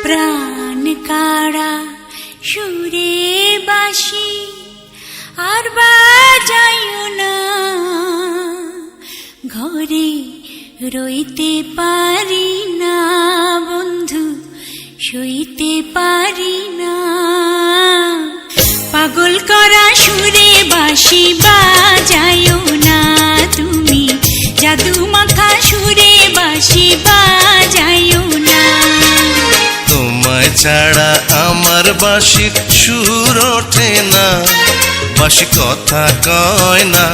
প্রাণ কাড়া সুরে বাসি আর বাজাইও না, ঘরে রইতে পারি না বন্ধু, সইতে পারি না। পাগল করা সুরে বাসি বাজাইও না তুমি, জাদু মাখা সুরে বাসি বাজাইও না। তোমায় ছাড়া আমার বাঁশির সুর ওঠে না, বাঁশি কথা কয় না,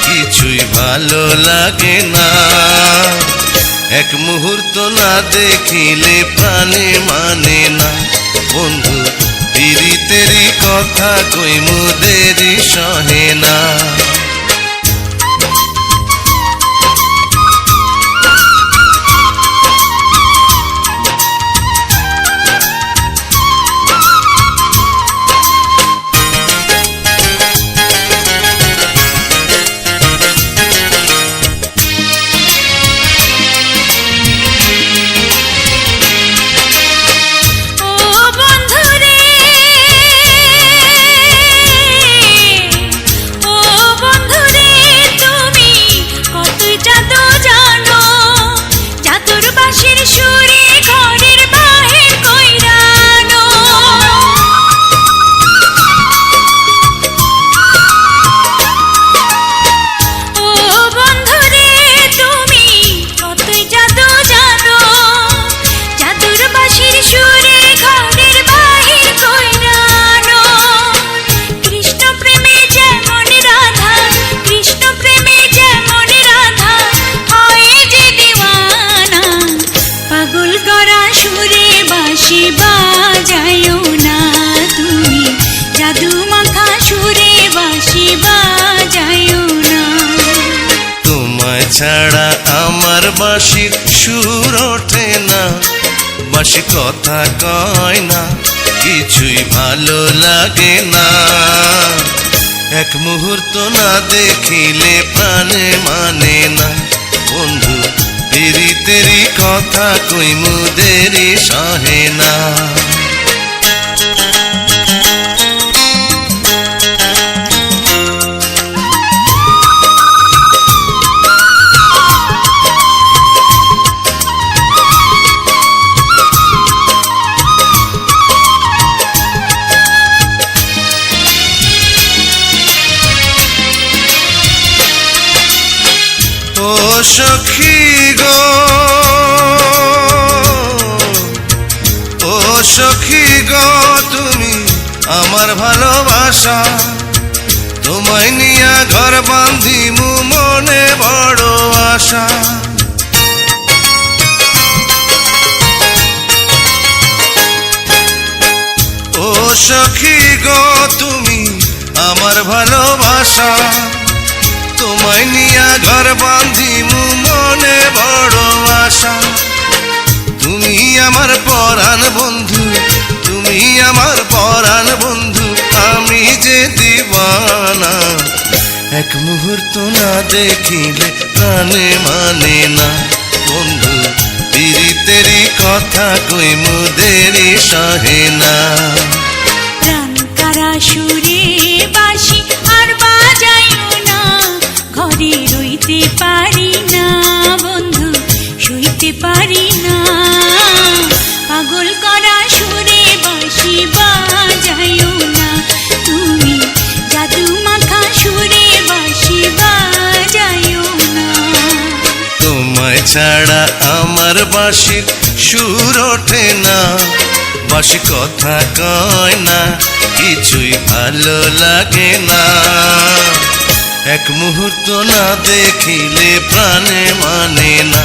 কিছুই ভালো লাগে না। এক মুহূর্ত না দেখিলে প্রাণে মানে না বন্ধু, পিরিতেরি কথা কইমু দেরি সহে না। ছাড়া আমার বাঁশির সুর ওঠে না, বাঁশি কথা কয় না, কিছুই ভালো লাগে না। এক মুহূর্ত না দেখিলে প্রাণে মানে না বন্ধু, পিরিতেরি কথা কইমু দেরি সহে না। ও সখী গো, ও সখী গো, তুমি আমার ভালোবাসা, তোমায় নিয়া ঘর বাঁধিমু মনে বড় আশা। ও সখী গো, তুমি আমার ভালোবাসা, তোমায় নিয়া ঘর বাঁধিমু মনে বড় আশা। তুমি আমার পরাণ বন্ধু, তুমি আমার পরাণ বন্ধু, আমি যে দিবানা। এক মুহূর্ত না দেখিলে প্রাণে মানে না বন্ধু, পিরিতেরি কথা কইমু দেরি সহে না। প্রাণ কারা সুরে বাসি আর বাজাইও না, ঘরে রইতে পারি না বন্ধু, সইতে পারি না। পাগল করা সুরে বাসি বাজাইও না তুমি, জাদু মাখা সুরে বাসি বাজাইও না। তোমায় ছাড়া আমার বাঁশির সুর ওঠে না, বাঁশি কথা কয় না, কিছুই ভালো লাগে না। এক মুহূর্ত না দেখিলে প্রাণে মানে না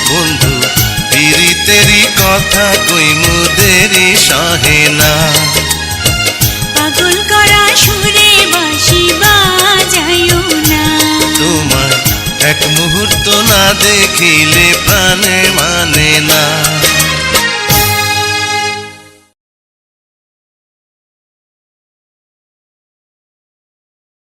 বন্ধু, পিরিতেরি কথা কইমু দেরি সহে না। পাগল করা সুরে বাসি বাজাইও না, তোমায় এক মুহূর্ত না দেখিলে প্রাণে